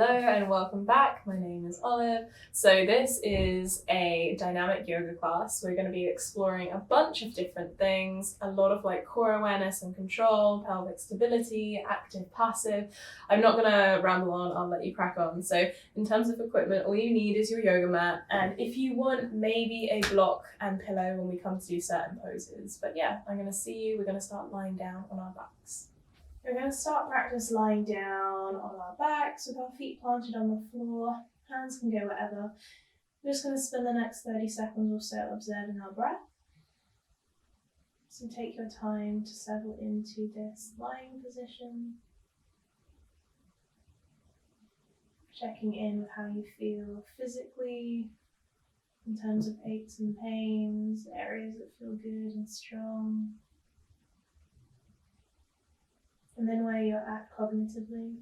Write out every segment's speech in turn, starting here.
Hello and welcome back. My name is Olive. So this is a dynamic yoga class. We're going to be exploring a bunch of different things, a lot of like core awareness and control, pelvic stability, active, passive. I'm not going to ramble on, I'll let you crack on. So in terms of equipment, all you need is your yoga mat, and if you want, maybe a block and pillow when we come to do certain poses. But yeah, I'm going to see you. We're going to start lying down on our backs. We're going to start practice lying down on our backs with our feet planted on the floor. Hands can go wherever. We're just going to spend the next 30 seconds or so observing our breath. So take your time to settle into this lying position. Checking in with how you feel physically in terms of aches and pains, areas that feel good and strong. And then where you're at cognitively,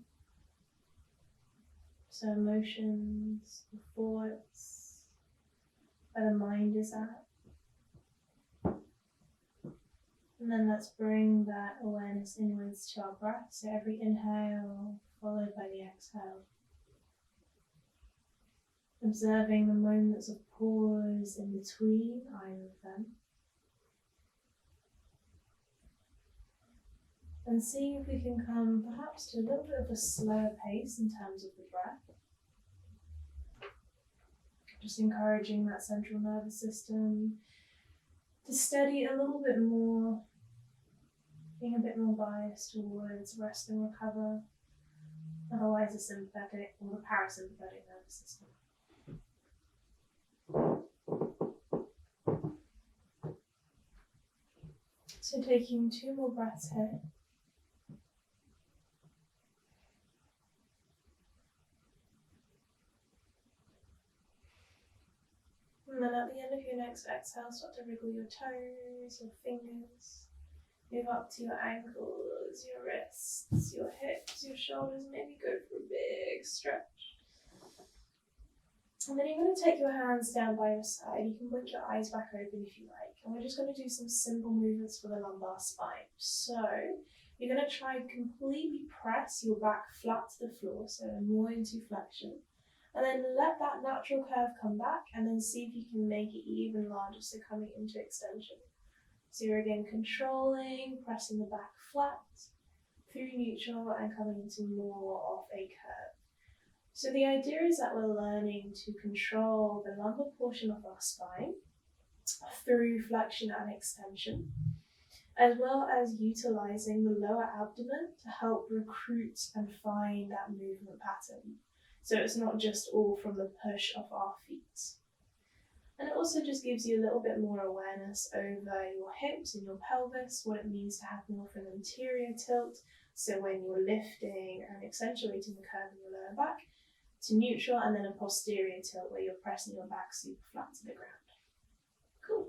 so emotions, thoughts, where the mind is at. And then let's bring that awareness inwards to our breath, so every inhale followed by the exhale. Observing the moments of pause in between either of them. And see if we can come perhaps to a little bit of a slower pace in terms of the breath. Just encouraging that central nervous system to steady a little bit more, being a bit more biased towards rest and recover, otherwise the sympathetic or the parasympathetic nervous system. So taking 2 more breaths here. And then at the end of your next exhale, start to wriggle your toes, your fingers. Move up to your ankles, your wrists, your hips, your shoulders. Maybe go for a big stretch. And then you're going to take your hands down by your side. You can blink your eyes back open if you like. And we're just going to do some simple movements for the lumbar spine. So you're going to try and completely press your back flat to the floor, so more into flexion. And then let that natural curve come back, and then see if you can make it even larger, so coming into extension. So you're again controlling, pressing the back flat through neutral and coming into more of a curve. So the idea is that we're learning to control the lumbar portion of our spine through flexion and extension, as well as utilizing the lower abdomen to help recruit and find that movement pattern. So it's not just all from the push of our feet. And it also just gives you a little bit more awareness over your hips and your pelvis, what it means to have more of an anterior tilt. So when you're lifting and accentuating the curve in your lower back, to neutral, and then a posterior tilt where you're pressing your back super flat to the ground. Cool.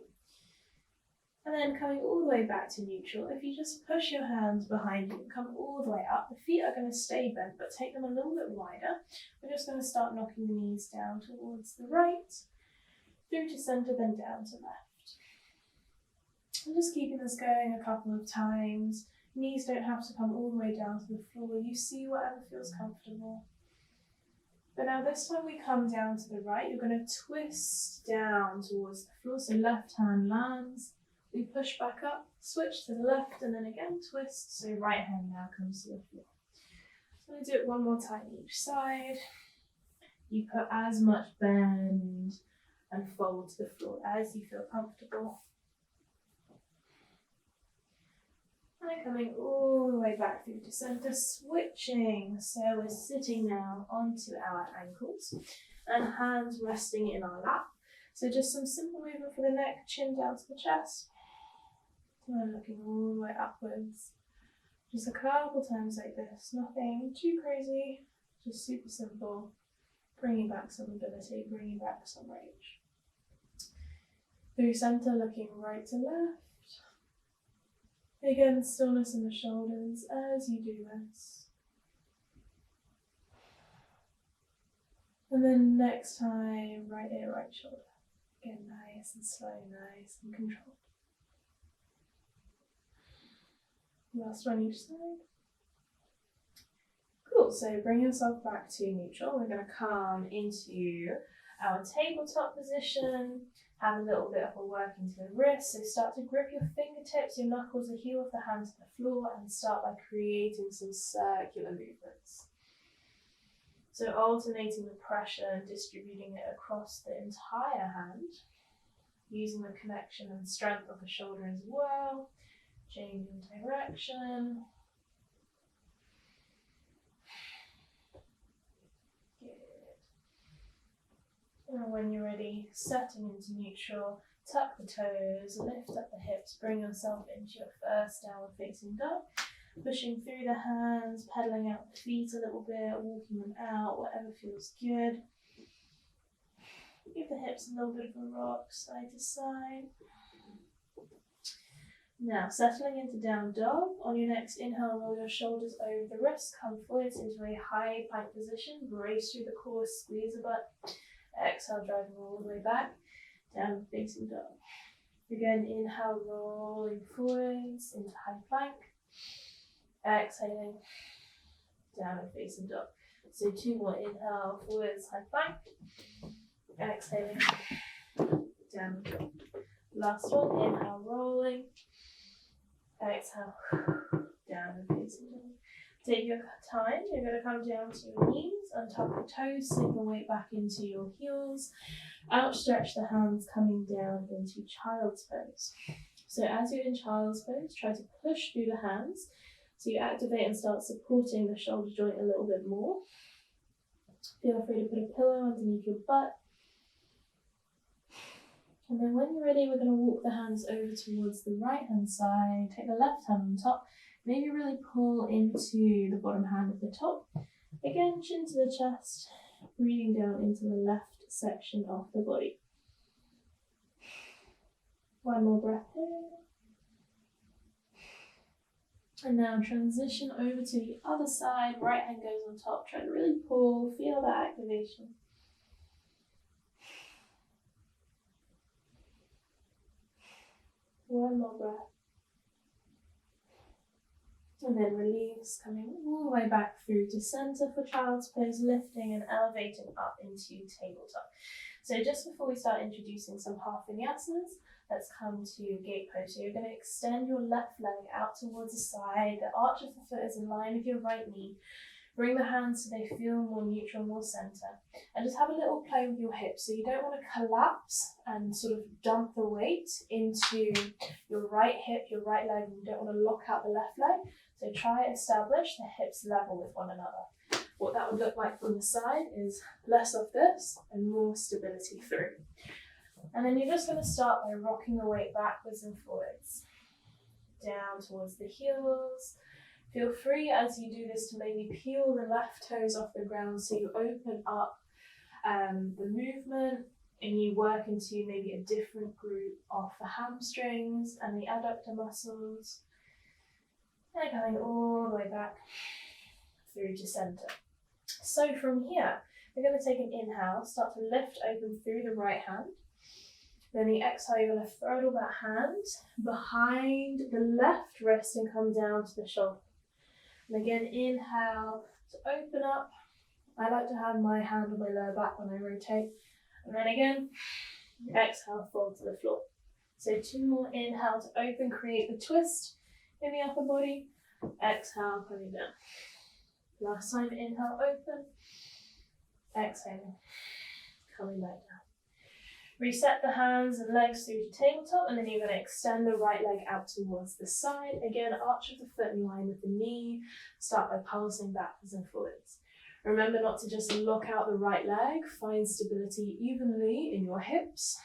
And then coming all the way back to neutral, if you just push your hands behind you and come all the way up, the feet are going to stay bent, but take them a little bit wider. We're just going to start knocking the knees down towards the right, through to center, then down to left. I'm just keeping this going a couple of times. Knees don't have to come all the way down to the floor. You see whatever feels comfortable. But now this time we come down to the right, you're going to twist down towards the floor. So left hand lands, we push back up, switch to the left, and then again twist. So right hand now comes to the floor. So I'm going to do it one more time each side. You put as much bend and fold to the floor as you feel comfortable. And coming all the way back through to center, switching. So we're sitting now onto our ankles and hands resting in our lap. So just some simple movement for the neck, chin down to the chest. And looking all the way upwards. Just a couple times like this, nothing too crazy, just super simple. Bringing back some ability, bringing back some range. Through center, looking right to left. Again, stillness in the shoulders as you do this. And then next time, right ear, right shoulder. Again, nice and slow, nice and controlled. Last one each side. Cool, so bring yourself back to neutral. We're going to come into our tabletop position, have a little bit of a work into the wrist. So start to grip your fingertips, your knuckles, the heel of the hand to the floor, and start by creating some circular movements. So alternating the pressure and distributing it across the entire hand, using the connection and strength of the shoulder as well, changing direction. And when you're ready, setting into neutral, tuck the toes, lift up the hips, bring yourself into your first downward facing dog, pushing through the hands, pedaling out the feet a little bit, walking them out, whatever feels good. Give the hips a little bit of a rock, side to side. Now, settling into down dog. On your next inhale, roll your shoulders over the wrists, come forwards into a high plank position, brace through the core, squeeze the butt. Exhale, driving all the way back, down facing dog. Again, inhale, rolling forwards into high plank. Exhaling, down and facing dog. So 2 more, inhale, forwards, high plank. Exhaling, down and dog. Last one, inhale, rolling. Exhale, down and facing dog. Take your time, you're going to come down to your knees, untuck the toes, sink the weight back into your heels, outstretch the hands coming down into child's pose. So as you're in child's pose, try to push through the hands, so you activate and start supporting the shoulder joint a little bit more. Feel free to put a pillow underneath your butt. And then when you're ready, we're going to walk the hands over towards the right hand side, take the left hand on top, maybe really pull into the bottom hand of the top. Again, chin to the chest, breathing down into the left section of the body. One more breath in. And now transition over to the other side. Right hand goes on top. Try to really pull, feel that activation. One more breath. And then release, coming all the way back through to center for child's pose, lifting and elevating up into tabletop. So just before we start introducing some half vinyasanas, let's come to gate pose. So you're going to extend your left leg out towards the side. The arch of the foot is in line with your right knee. Bring the hands so they feel more neutral, more center. And just have a little play with your hips. So you don't want to collapse and sort of dump the weight into your right hip, your right leg, and you don't want to lock out the left leg. So try to establish the hips level with one another. What that would look like from the side is less of this and more stability through. And then you're just going to start by rocking the weight backwards and forwards, down towards the heels. Feel free as you do this to maybe peel the left toes off the ground so you open up the movement and you work into maybe a different group of the hamstrings and the adductor muscles. And coming all the way back through to center. So from here, we're going to take an inhale, start to lift open through the right hand. Then the exhale, you're going to throttle that hand behind the left wrist and come down to the shoulder. And again, inhale to open up. I like to have my hand on my lower back when I rotate. And then again, exhale, fall to the floor. So 2 more, inhale to open, create the twist in the upper body. Exhale, coming down. Last time, inhale, open. Exhale, coming back down. Reset the hands and legs through to tabletop, and then you're going to extend the right leg out towards the side. Again, arch of the foot in line with the knee. Start by pulsing backwards and forwards. Remember not to just lock out the right leg. Find stability evenly in your hips.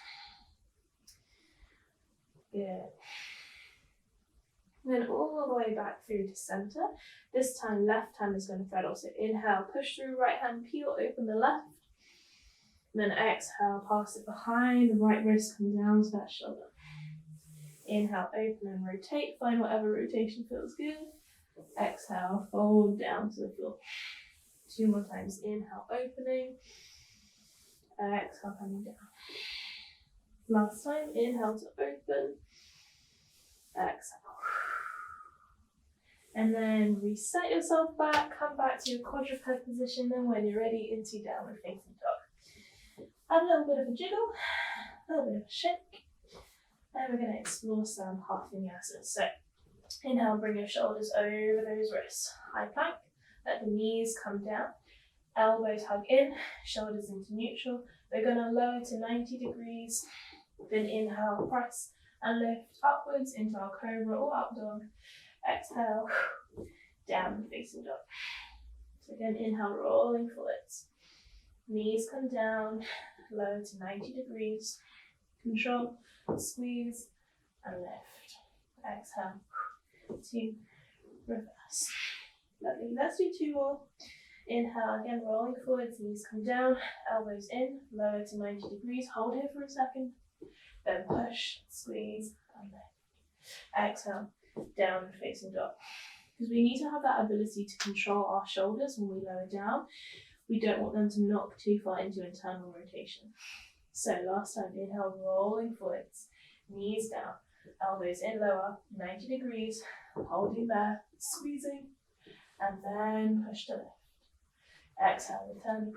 Good. And then all the way back through to center. This time, left hand is going to thread. So inhale, push through right hand, peel open the left. And then exhale, pass it behind the right wrist, come down to that shoulder. Inhale, open and rotate. Find whatever rotation feels good. Exhale, fold down to the floor. 2 more times. Inhale, opening. Exhale, coming down. Last time, inhale to open. Exhale. And then reset yourself back, come back to your quadruped position, and when you're ready, into downward facing dog. Add a little bit of a jiggle, a little bit of a shake, and we're going to explore some half vinyasa. So inhale, bring your shoulders over those wrists. High plank, let the knees come down, elbows hug in, shoulders into neutral. We're going to lower to 90 degrees, then inhale, press and lift upwards into our cobra or up dog. Exhale, down facing dog. So again, inhale, rolling forwards. Knees come down, lower to 90 degrees. Control, squeeze and lift. Exhale, to reverse. Lovely. Let's do 2 more. Inhale, again, rolling forwards, knees come down, elbows in, lower to 90 degrees. Hold here for a second. Then push, squeeze and lift. Exhale, down facing dog. Because we need to have that ability to control our shoulders when we lower down. We don't want them to knock too far into internal rotation. So last time, inhale, rolling forwards, knees down, elbows in lower, 90 degrees, holding there, squeezing, and then push to lift. Exhale, return,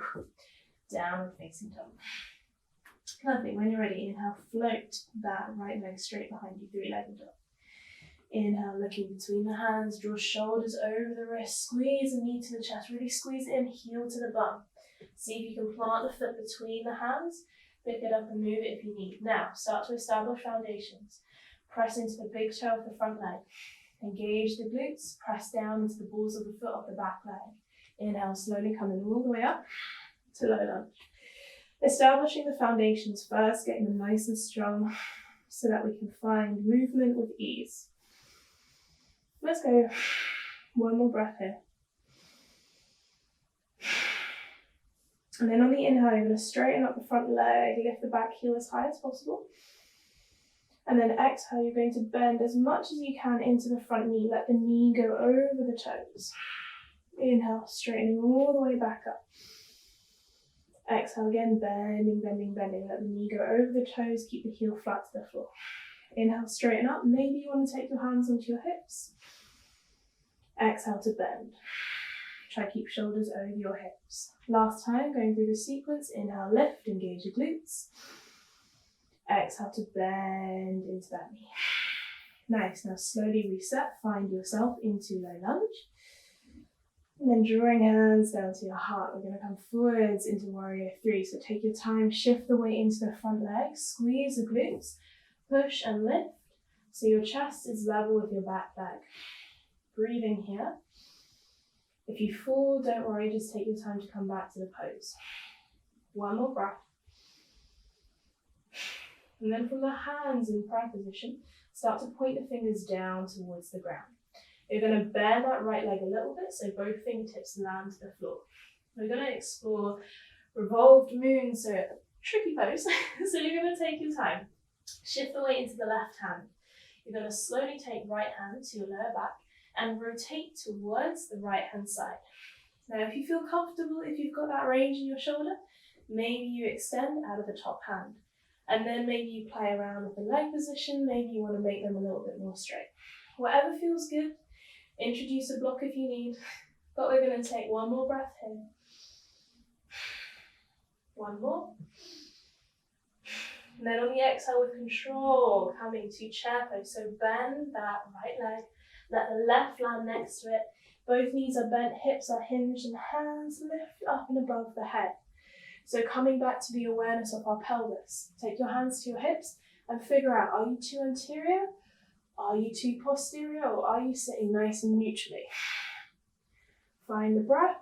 down facing dog. Lovely. When you're ready, inhale, float that right leg straight behind you, 3-legged dog. Inhale, looking between the hands, draw shoulders over the wrists, squeeze the knee to the chest, really squeeze in, heel to the bum. See if you can plant the foot between the hands, pick it up and move it if you need. Now, start to establish foundations. Press into the big toe of the front leg. Engage the glutes, press down into the balls of the foot of the back leg. Inhale, slowly coming all the way up to low lunge. Establishing the foundations first, getting them nice and strong so that we can find movement with ease. Let's go. 1 more breath here. And then on the inhale, you're going to straighten up the front leg, lift the back heel as high as possible. And then exhale, you're going to bend as much as you can into the front knee. Let the knee go over the toes. Inhale, straightening all the way back up. Exhale again, bending, bending, bending. Let the knee go over the toes, keep the heel flat to the floor. Inhale, straighten up. Maybe you want to take your hands onto your hips. Exhale to bend. Try to keep shoulders over your hips. Last time, going through the sequence. Inhale, lift, engage your glutes. Exhale to bend into that knee. Nice. Now slowly reset. Find yourself into low lunge. And then drawing hands down to your heart, we're going to come forwards into warrior 3. So take your time, shift the weight into the front leg, squeeze the glutes, push and lift. So your chest is level with your back leg. Breathing here. If you fall, don't worry, just take your time to come back to the pose. 1 more breath. And then from the hands in prayer position, start to point the fingers down towards the ground. You're going to bend that right leg a little bit, so both fingertips land to the floor. We're going to explore Revolved Moon, so tricky pose. So you're going to take your time. Shift the weight into the left hand. You're going to slowly take right hand to your lower back and rotate towards the right hand side. Now, if you feel comfortable, if you've got that range in your shoulder, maybe you extend out of the top hand. And then maybe you play around with the leg position. Maybe you want to make them a little bit more straight. Whatever feels good. Introduce a block if you need, but we're going to take 1 more breath here. 1 more. And then on the exhale with control, coming to chair pose. So bend that right leg, let the left land next to it. Both knees are bent, hips are hinged, and hands lift up and above the head. So coming back to the awareness of our pelvis. Take your hands to your hips and figure out, are you too anterior? Are you too posterior, or are you sitting nice and neutrally? Find the breath.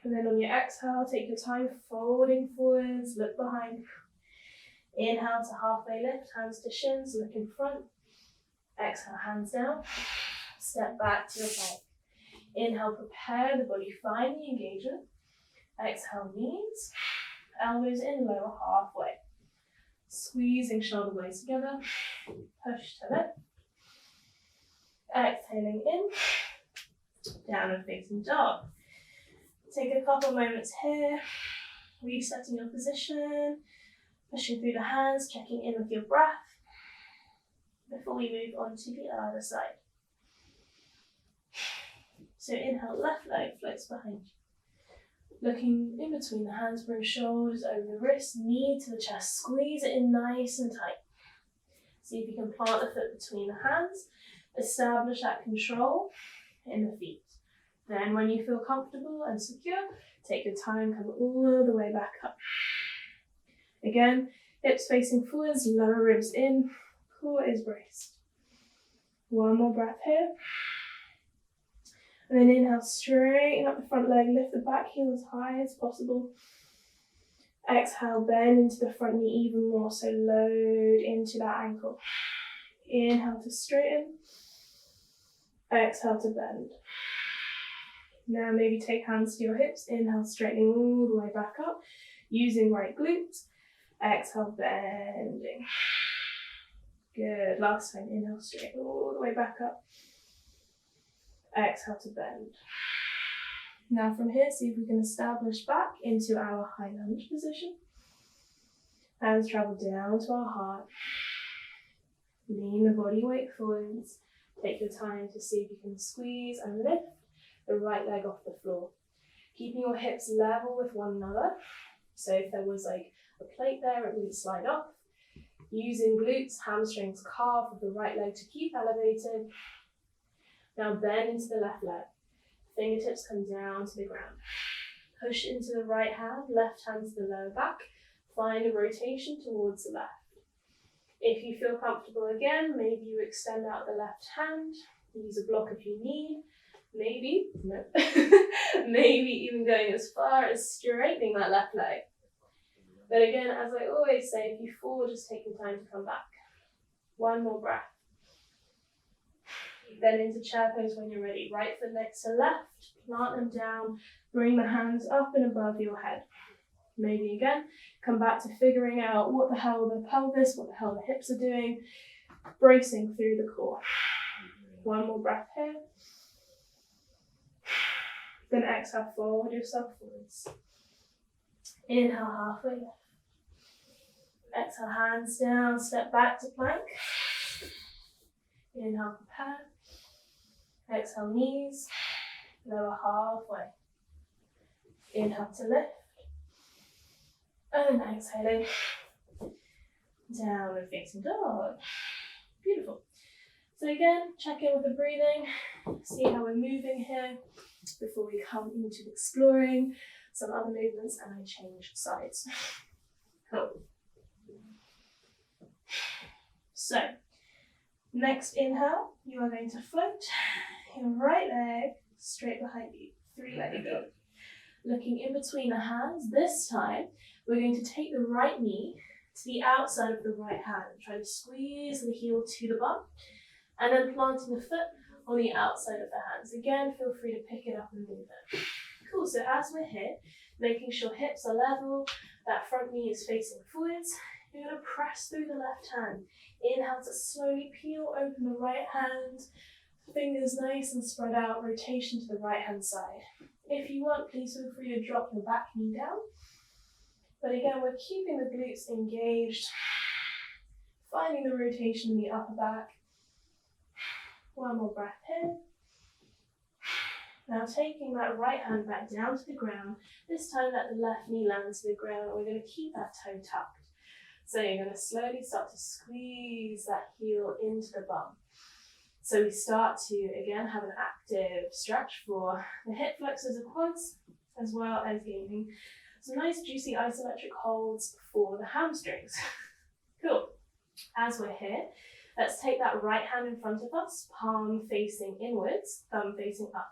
And then on your exhale, take your time folding forwards, look behind. Inhale to halfway lift, hands to shins, look in front. Exhale, hands down. Step back to your plank. Inhale, prepare the body, find the engagement. Exhale, knees, elbows in, lower halfway. Squeezing shoulder blades together, push to lift. Exhaling in, downward facing dog. Take a couple moments here, resetting your position, pushing through the hands, checking in with your breath before we move on to the other side. So inhale, left leg floats behind you. Looking in between the hands, bring shoulders over the wrists, knee to the chest, squeeze it in nice and tight. See if you can plant the foot between the hands, establish that control in the feet. Then when you feel comfortable and secure, take your time, come all the way back up. Again, hips facing forwards, lower ribs in, core is braced. One more breath here. And then inhale, straighten up the front leg, lift the back heel as high as possible. Exhale, bend into the front knee even more, so load into that ankle. Inhale to straighten. Exhale to bend. Now maybe take hands to your hips. Inhale, straightening all the way back up, using right glutes. Exhale, bending. Good. Last time, inhale, straighten all the way back up. Exhale to bend. Now from here, see if we can establish back into our high lunge position. Hands travel down to our heart. Lean the body weight forwards. Take your time to see if you can squeeze and lift the right leg off the floor. Keeping your hips level with one another. So if there was like a plate there, it wouldn't slide off. Using glutes, hamstrings, calf of the right leg to keep elevated. Now bend into the left leg. Fingertips come down to the ground. Push into the right hand, left hand to the lower back. Find a rotation towards the left. If you feel comfortable again, maybe you extend out the left hand. Use a block if you need. Maybe even going as far as straightening that left leg. But again, as I always say, if you fall, just take your time to come back. One more breath. Then into chair pose when you're ready. Right foot next to left, plant them down, bring the hands up and above your head. Maybe again, come back to figuring out what the hell the pelvis, what the hell the hips are doing, bracing through the core. One more breath here. Then exhale, fold yourself forwards. Inhale, halfway lift. Exhale, hands down, step back to plank. Inhale, prepare. Exhale, knees, lower halfway. Inhale to lift. And exhaling, down and facing dog. Beautiful. So again, check in with the breathing, see how we're moving here before we come into exploring some other movements and I change sides. Cool. So, next inhale, you are going to float your right leg straight behind you, three-legged dog. Looking in between the hands, this time we're going to take the right knee to the outside of the right hand. Try to squeeze the heel to the bum and then planting the foot on the outside of the hands. Again, feel free to pick it up and move it. Cool, so as we're here, making sure hips are level, that front knee is facing forwards, you're going to press through the left hand. Inhale to slowly peel open the right hand, fingers nice and spread out, rotation to the right hand side. If you want, please feel free to drop your back knee down. But again, we're keeping the glutes engaged, finding the rotation in the upper back. One more breath here. Now taking that right hand back down to the ground, this time let the left knee land to the ground. We're going to keep that toe tucked. So you're going to slowly start to squeeze that heel into the bum. So we start to, again, have an active stretch for the hip flexors and quads, as well as gaining some nice juicy isometric holds for the hamstrings. Cool. As we're here, let's take that right hand in front of us, palm facing inwards, thumb facing up.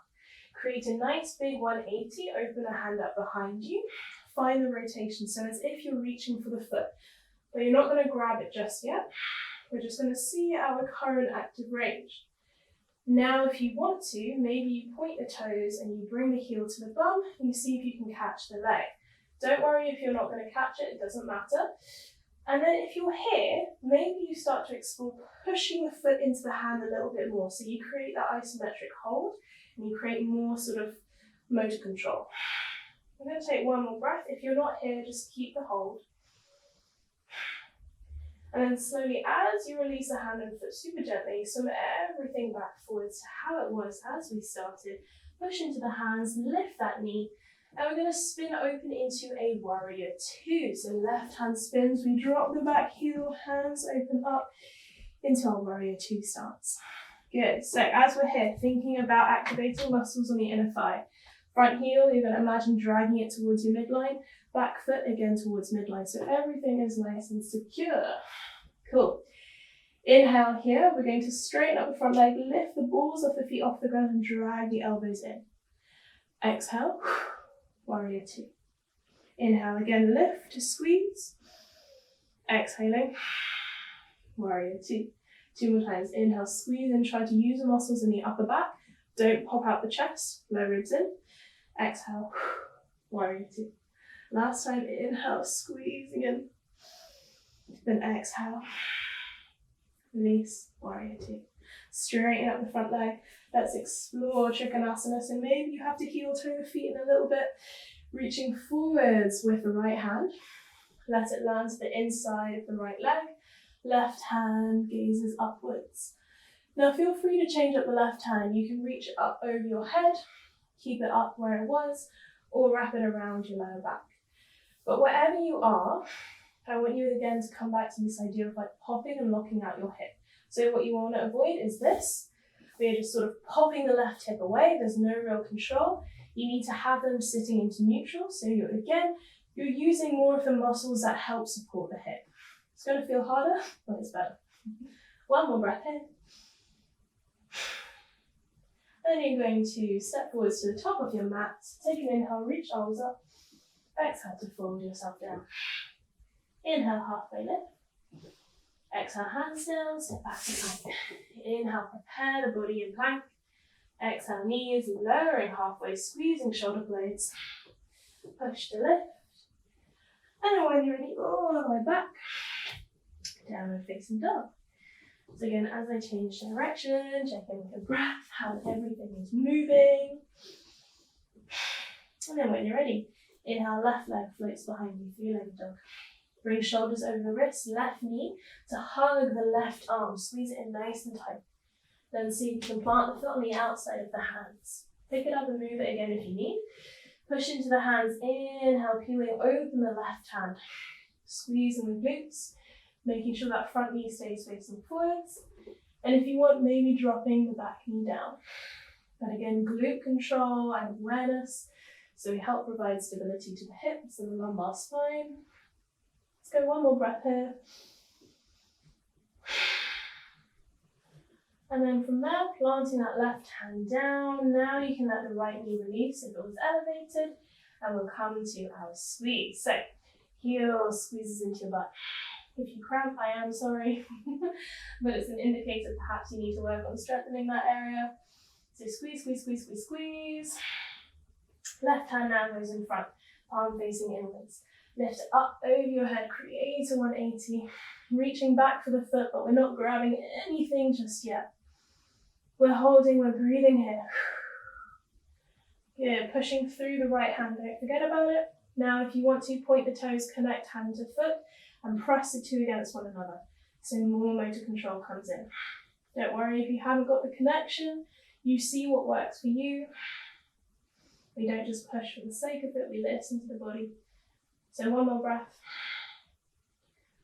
Create a nice big 180, open the hand up behind you. Find the rotation, so as if you're reaching for the foot, but you're not going to grab it just yet. We're just going to see our current active range. Now, if you want to, maybe you point the toes and you bring the heel to the bum and you see if you can catch the leg. Don't worry if you're not going to catch it, it doesn't matter. And then if you're here, maybe you start to explore pushing the foot into the hand a little bit more. So you create that isometric hold and you create more sort of motor control. I'm going to take one more breath. If you're not here, just keep the hold. And then slowly, as you release the hand and foot super gently, swim everything back forwards to how it was as we started. Push into the hands, lift that knee, and we're going to spin open into a warrior two. So left hand spins, we drop the back heel, hands open up into our warrior two stance. Good. So as we're here, thinking about activating muscles on the inner thigh. Front heel, you're going to imagine dragging it towards your midline. Back foot again towards midline. So everything is nice and secure. Cool. Inhale here. We're going to straighten up the front leg, lift the balls of the feet off the ground and drag the elbows in. Exhale. Warrior two. Inhale again, lift to squeeze. Exhaling. Warrior two. Two more times. Inhale, squeeze and try to use the muscles in the upper back. Don't pop out the chest. Low ribs in. Exhale. Warrior two. Last time, inhale, squeeze again. Then exhale. Release, warrior two. Straighten up the front leg. Let's explore Trikonasana. So maybe you have to heel toe the feet in a little bit. Reaching forwards with the right hand. Let it land to the inside of the right leg. Left hand gazes upwards. Now feel free to change up the left hand. You can reach it up over your head, keep it up where it was, or wrap it around your lower back. But wherever you are, I want you again to come back to this idea of like popping and locking out your hip. So what you want to avoid is this. We are just sort of popping the left hip away. There's no real control. You need to have them sitting into neutral. So you're using more of the muscles that help support the hip. It's going to feel harder, but it's better. One more breath in. Then you're going to step forwards to the top of your mat. Take an inhale, reach arms up. Exhale to fold yourself down. Inhale, halfway lift. Exhale, hands down, step back to plank. Inhale, prepare the body in plank. Exhale, knees lowering halfway, squeezing shoulder blades. Push to lift. And when you're ready, all the way back. Downward facing dog. So again, as I change direction, check in with the breath, how everything is moving. And then when you're ready, inhale, left leg floats behind you, three-legged dog. Bring shoulders over the wrists, left knee to hug the left arm. Squeeze it in nice and tight. Then see if you can plant the foot on the outside of the hands. Pick it up and move it again if you need. Push into the hands, inhale, peeling open the left hand. Squeezing the glutes, making sure that front knee stays facing forwards. And if you want, maybe dropping the back knee down. But again, glute control and awareness. So we help provide stability to the hips and the lumbar spine. Let's go one more breath here. And then from there, planting that left hand down. Now you can let the right knee release if it was elevated. And we'll come to our squeeze. So heel squeezes into your butt. If you cramp, I am sorry. But it's an indicator perhaps you need to work on strengthening that area. So squeeze, squeeze, squeeze, squeeze, squeeze. Left hand now goes in front, palm facing inwards. Lift it up over your head, create a 180. Reaching back for the foot, but we're not grabbing anything just yet. We're holding, we're breathing here. Good, pushing through the right hand, don't forget about it. Now if you want to, point the toes, connect hand to foot, and press the two against one another. So more motor control comes in. Don't worry if you haven't got the connection, you see what works for you. We don't just push for the sake of it, we listen to the body. So one more breath.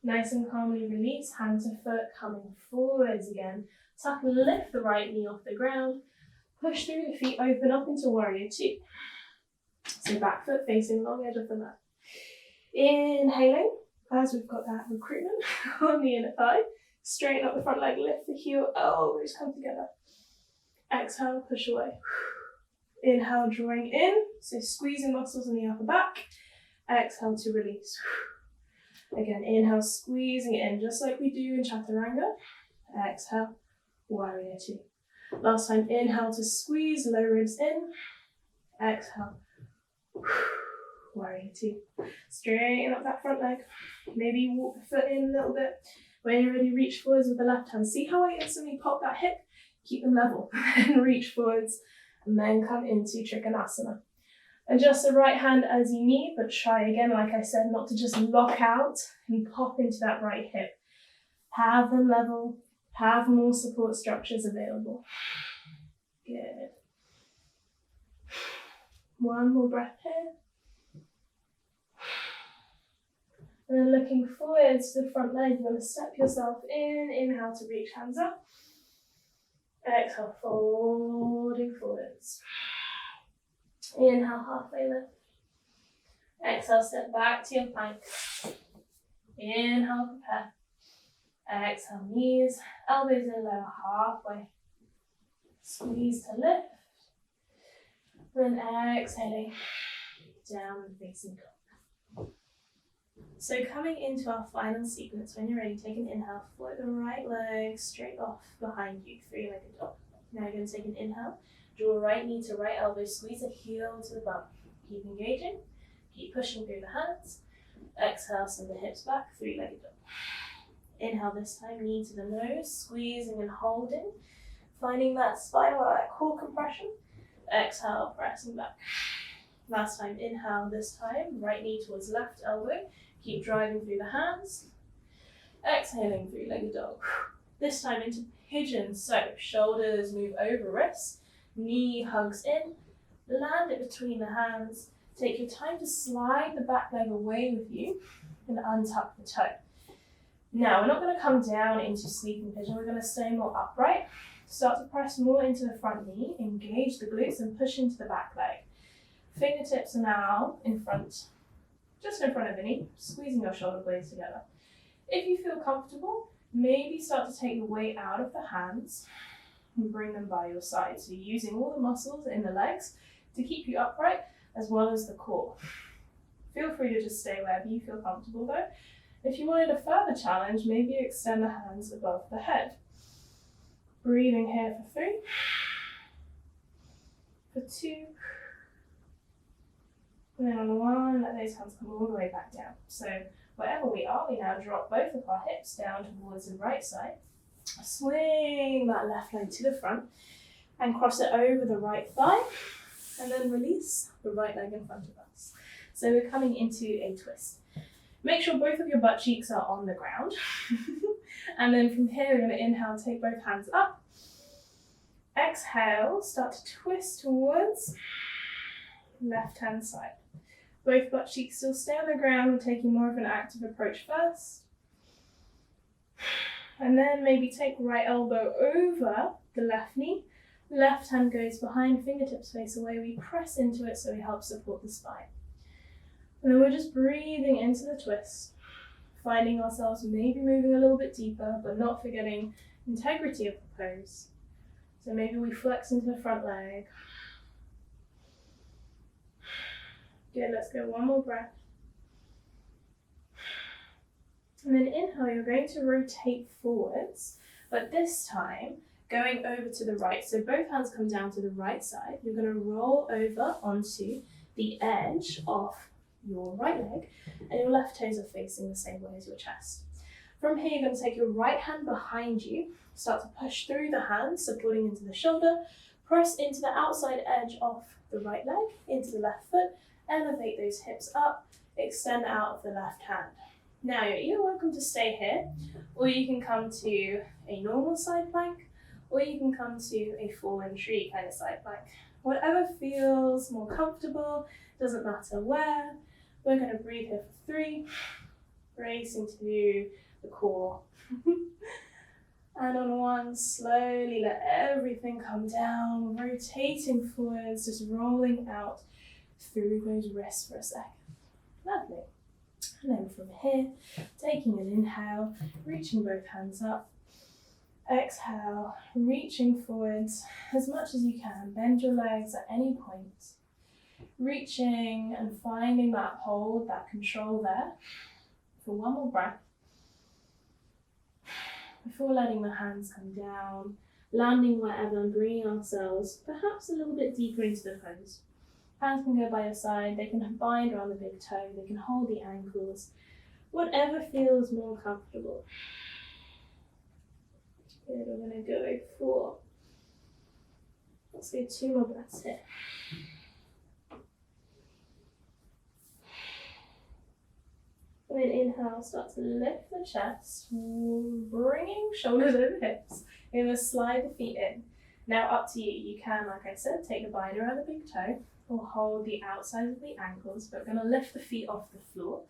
Nice and calmly release, hand to foot, coming forwards again. Tuck and lift the right knee off the ground. Push through the feet, open up into warrior two. So back foot facing long edge of the mat. Inhaling, as we've got that recruitment on the inner thigh. Straighten up the front leg, lift the heel, elbows come together. Exhale, push away. Inhale, drawing in, so squeezing muscles in the upper back. Exhale to release. Again, inhale, squeezing it in, just like we do in Chaturanga. Exhale, warrior two. Last time, inhale to squeeze, low ribs in. Exhale, warrior two. Straighten up that front leg. Maybe walk the foot in a little bit. When you're ready, reach forwards with the left hand. See how I instantly pop that hip? Keep them level and reach forwards. And then come into Trikonasana. Adjust the right hand as you need, but try again, like I said, not to just lock out and pop into that right hip. Have them level, have more support structures available. Good. One more breath here. And then looking forwards to the front leg, you want to step yourself in. Inhale to reach hands up. Exhale, folding forwards. Inhale, halfway lift. Exhale, step back to your plank. Inhale, prepare. Exhale, knees, elbows in low, halfway. Squeeze to lift. Then exhaling, down and facing dog. So coming into our final sequence, when you're ready, take an inhale, float the right leg straight off behind you, three-legged dog. Now you're going to take an inhale, draw right knee to right elbow, squeeze the heel to the bum. Keep engaging, keep pushing through the hands. Exhale, send the hips back, three-legged dog. Inhale this time, knee to the nose, squeezing and holding, finding that spinal, that core compression. Exhale, pressing back. Last time, inhale this time, right knee towards left elbow. Keep driving through the hands. Exhaling, three-legged dog. This time into pigeon, so shoulders move over wrists, knee hugs in, land it between the hands. Take your time to slide the back leg away with you and untuck the toe. Now, we're not going to come down into sleeping pigeon, we're going to stay more upright. Start to press more into the front knee, engage the glutes and push into the back leg. Fingertips are now in front, just in front of the knee, squeezing your shoulder blades together. If you feel comfortable, maybe start to take the weight out of the hands and bring them by your side. So you're using all the muscles in the legs to keep you upright as well as the core. Feel free to just stay wherever you feel comfortable though. If you wanted a further challenge, maybe extend the hands above the head. Breathing here for 3, for 2, and then on 1, let those hands come all the way back down. So wherever we are, we now drop both of our hips down towards the right side. Swing that left leg to the front and cross it over the right thigh, and then release the right leg in front of us. So we're coming into a twist. Make sure both of your butt cheeks are on the ground. And then from here, we're going to inhale, take both hands up. Exhale, start to twist towards left hand side. Both butt cheeks still stay on the ground. We're taking more of an active approach first. And then maybe take right elbow over the left knee. Left hand goes behind, fingertips face away. We press into it so we help support the spine. And then we're just breathing into the twist, finding ourselves maybe moving a little bit deeper, but not forgetting integrity of the pose. So maybe we flex into the front leg. Good, let's go one more breath. And then inhale, you're going to rotate forwards, but this time going over to the right. So both hands come down to the right side. You're going to roll over onto the edge of your right leg, and your left toes are facing the same way as your chest. From here, you're going to take your right hand behind you, start to push through the hands, supporting into the shoulder, press into the outside edge of the right leg, into the left foot, elevate those hips up, extend out of the left hand. Now, you're either welcome to stay here, or you can come to a normal side plank, or you can come to a fallen tree kind of side plank. Whatever feels more comfortable, doesn't matter where. We're going to breathe here for 3, bracing to the core. And on 1, slowly let everything come down, rotating forwards, just rolling out through those wrists for a second. Lovely. And then from here, taking an inhale, reaching both hands up. Exhale, reaching forwards as much as you can. Bend your legs at any point. Reaching and finding that hold, that control there for one more breath before letting the hands come down, landing wherever and bringing ourselves perhaps a little bit deeper into the pose. Hands can go by your side, they can bind around the big toe, they can hold the ankles, whatever feels more comfortable. Good, we're going to go for, let's do 2 more breaths here. And then inhale, start to lift the chest, bringing shoulders over hips. You're going to slide the feet in. Now up to you. You can, like I said, take the binder around the big toe or hold the outside of the ankles, but we're going to lift the feet off the floor,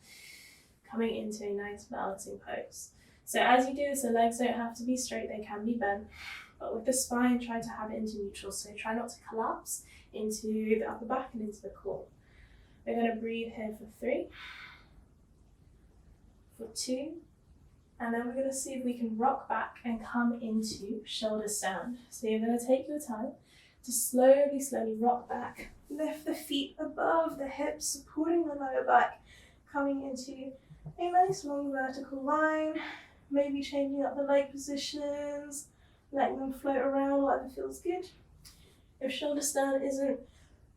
coming into a nice balancing pose. So as you do this, the legs don't have to be straight, they can be bent. But with the spine, try to have it into neutral. So try not to collapse into the upper back and into the core. We're going to breathe here for 3, for 2, and then we're going to see if we can rock back and come into shoulder stand. So you're going to take your time to slowly rock back. Lift the feet above the hips, supporting the lower back, coming into a nice long vertical line. Maybe changing up the leg positions, letting them float around, whatever feels good. If shoulder stand isn't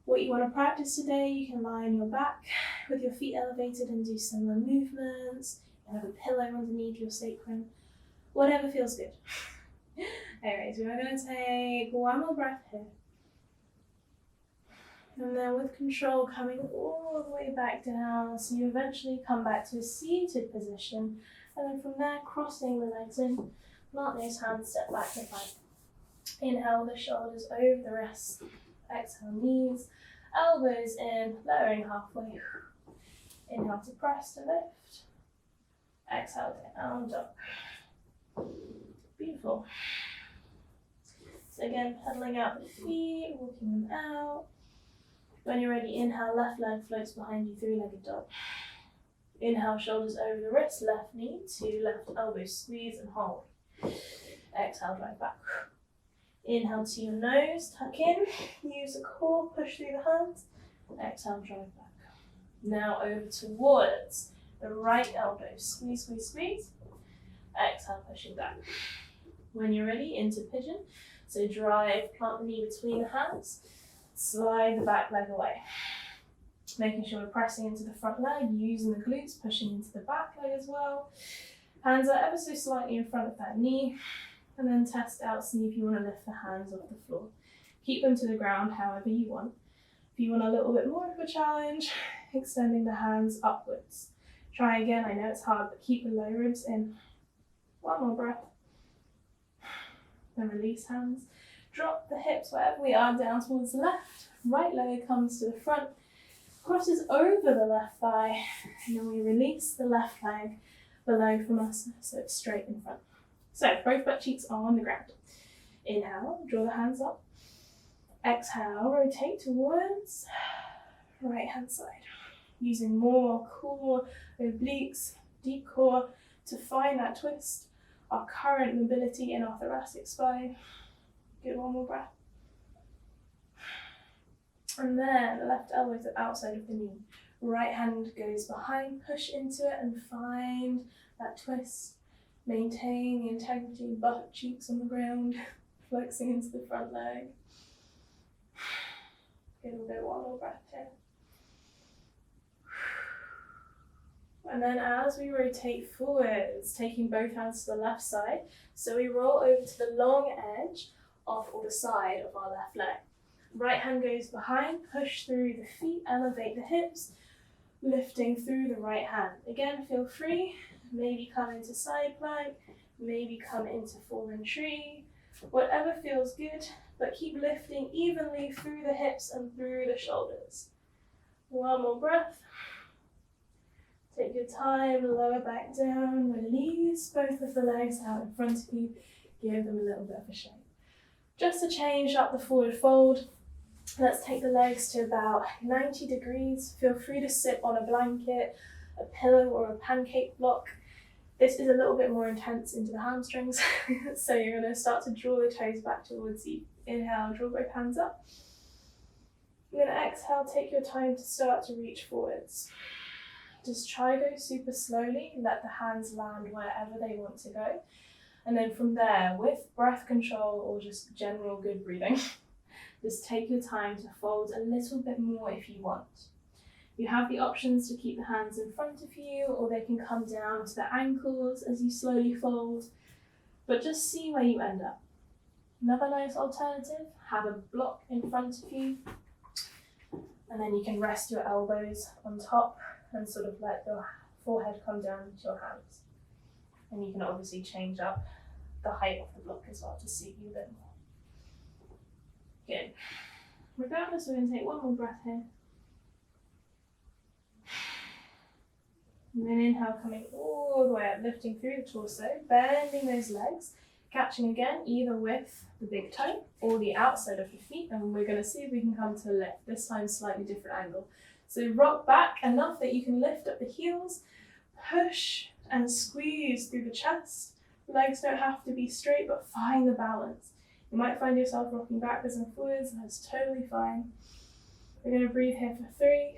what you want to practice today, you can lie on your back with your feet elevated and do similar movements. You have a pillow underneath your sacrum, whatever feels good. Anyways, we're going to take one more breath here. And then with control, coming all the way back down, so you eventually come back to a seated position. And then from there, crossing the legs in, plant those hands, step back to plank. Inhale the shoulders over the wrists. Exhale, knees, elbows in, lowering halfway. Inhale to press to lift. Exhale down, dog. Beautiful. So again, pedaling out the feet, walking them out. When you're ready, inhale, left leg floats behind you, 3-legged dog. Inhale, shoulders over the wrist, left knee to left elbow, squeeze and hold. Exhale, drive back. Inhale to your nose, tuck in, use the core, push through the hands. Exhale, drive back. Now over towards the right elbow, squeeze, squeeze, squeeze. Exhale, pushing back. When you're ready, into pigeon. So drive, plant the knee between the hands, slide the back leg away. Making sure we're pressing into the front leg, using the glutes, pushing into the back leg as well. Hands are ever so slightly in front of that knee. And then test out, see if you want to lift the hands off the floor. Keep them to the ground however you want. If you want a little bit more of a challenge, extending the hands upwards. Try again, I know it's hard, but keep the low ribs in. One more breath. Then release hands. Drop the hips wherever we are, down towards the left. Right leg comes to the front, crosses over the left thigh, and then we release the left leg below from us, so it's straight in front. So both butt cheeks are on the ground. Inhale, draw the hands up. Exhale, rotate towards right hand side. Using more core, obliques, deep core to find that twist. Our current mobility in our thoracic spine. Good, one more breath. And then the left elbow to outside of the knee. Right hand goes behind, push into it and find that twist. Maintain the integrity, butt cheeks on the ground, flexing into the front leg. Good, we'll go one more breath here. And then as we rotate forwards, taking both hands to the left side, so we roll over to the long edge of or the side of our left leg. Right hand goes behind, push through the feet, elevate the hips, lifting through the right hand. Again, feel free, maybe come into side plank, maybe come into fallen tree, whatever feels good, but keep lifting evenly through the hips and through the shoulders. One more breath. Take your time, lower back down, release both of the legs out in front of you, give them a little bit of a shake. Just to change up the forward fold, let's take the legs to about 90 degrees. Feel free to sit on a blanket, a pillow or a pancake block. This is a little bit more intense into the hamstrings, so you're going to start to draw the toes back towards you. Inhale, draw both hands up. You're going to exhale, take your time to start to reach forwards. Just try go super slowly, let the hands land wherever they want to go. And then from there, with breath control or just general good breathing, just take your time to fold a little bit more if you want. You have the options to keep the hands in front of you, or they can come down to the ankles as you slowly fold, but just see where you end up. Another nice alternative, have a block in front of you, and then you can rest your elbows on top and sort of let your forehead come down to your hands. And you can obviously change up the height of the block as well to suit you a bit more. Good. Regardless, we're going to take one more breath here. And then inhale, coming all the way up, lifting through the torso, bending those legs, catching again either with the big toe or the outside of your feet, and we're going to see if we can come to a lift, this time slightly different angle. So rock back enough that you can lift up the heels, push and squeeze through the chest. Legs don't have to be straight, but find the balance. You might find yourself rocking backwards and forwards, and that's totally fine. We're going to breathe here for 3,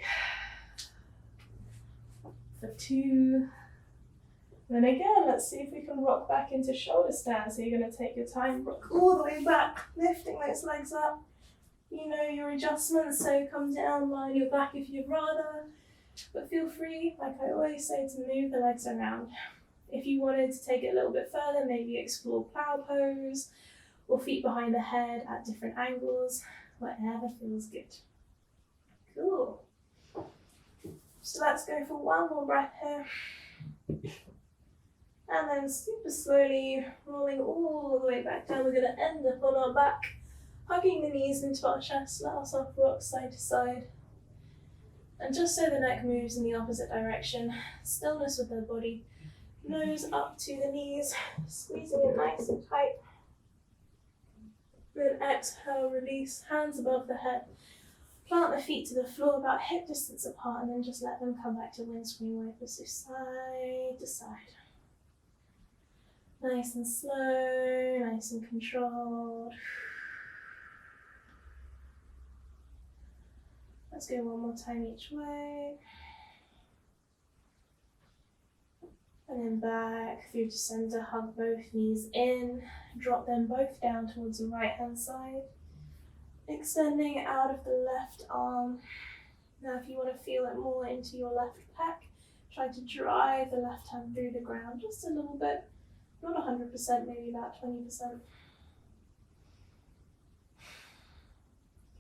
for 2, then again, let's see if we can rock back into shoulder stand. So you're going to take your time, rock all the way back, lifting those legs up. You know your adjustments, so come down, lie your back if you'd rather. But feel free, like I always say, to move the legs around. If you wanted to take it a little bit further, maybe explore plow pose or feet behind the head at different angles, whatever feels good. Cool. So let's go for one more breath here. And then super slowly rolling all the way back down. We're going to end up on our back, hugging the knees into our chest, let ourselves rock side to side. And just so the neck moves in the opposite direction, stillness with the body, nose up to the knees, squeezing it nice and tight. Then exhale, release, hands above the head. Plant the feet to the floor about hip distance apart, and then just let them come back to windscreen wipers, so side to side. Nice and slow, nice and controlled. Let's go one more time each way. And then back through to center, hug both knees in, drop them both down towards the right hand side. Extending out of the left arm. Now if you want to feel it more into your left pec, try to drive the left hand through the ground just a little bit. Not 100%, maybe about 20%.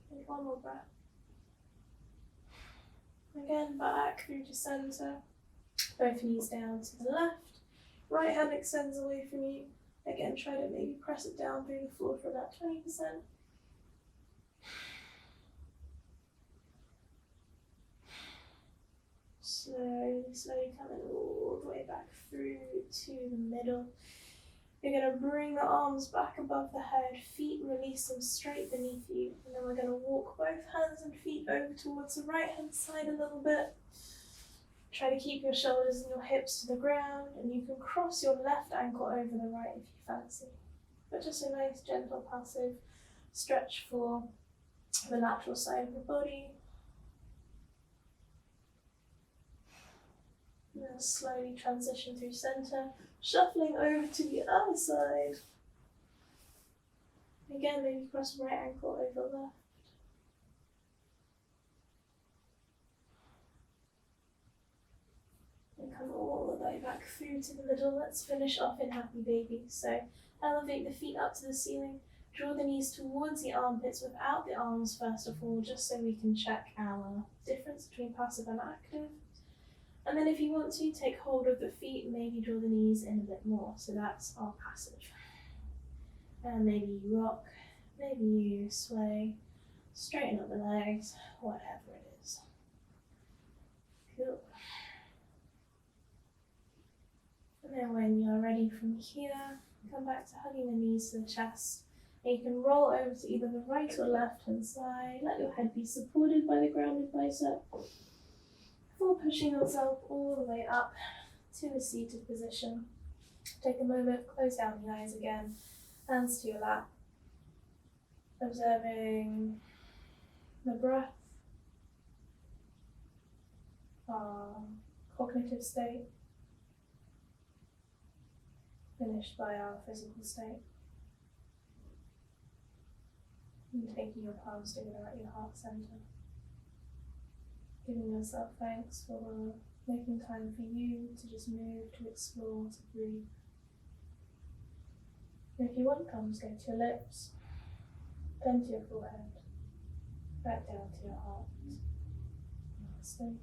Take one more breath. Again, back through to center. Both knees down to the left. Right hand extends away from you. Again, try to maybe press it down through the floor for about 20%. Slowly coming all the way back through to the middle. You're going to bring the arms back above the head, feet release them straight beneath you, and then we're going to walk both hands and feet over towards the right hand side a little bit. Try to keep your shoulders and your hips to the ground, and you can cross your left ankle over the right if you fancy. But just a nice gentle passive stretch for the lateral side of the body. And then slowly transition through center, shuffling over to the other side. Again, maybe cross right ankle over left. And come all the way back through to the middle. Let's finish off in Happy Baby. So elevate the feet up to the ceiling. Draw the knees towards the armpits without the arms first of all, just so we can check our difference between passive and active. And then if you want to, take hold of the feet and maybe draw the knees in a bit more. So that's our passive. And maybe you rock, maybe you sway, straighten up the legs, whatever it is. Cool. And then when you're ready from here, come back to hugging the knees to the chest. And you can roll over to either the right or left hand side. Let your head be supported by the grounded bicep. Before pushing yourself all the way up to a seated position. Take a moment, close down the eyes again, hands to your lap. Observing the breath, our cognitive state, finished by our physical state. And taking your palms together at your heart center. Giving yourself thanks for making time for you to just move, to explore, to breathe. And if you want, thumbs go to your lips, then to your forehead, back down to your heart. Namaste.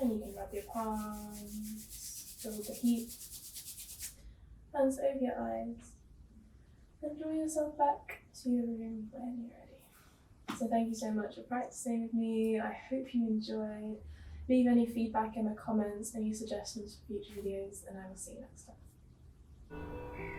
And you can rub your palms, feel the heat. Hands over your eyes. And draw yourself back to your room when you're ready. So thank you so much for practicing with me. I hope you enjoyed. Leave any feedback in the comments, any suggestions for future videos, and I will see you next time.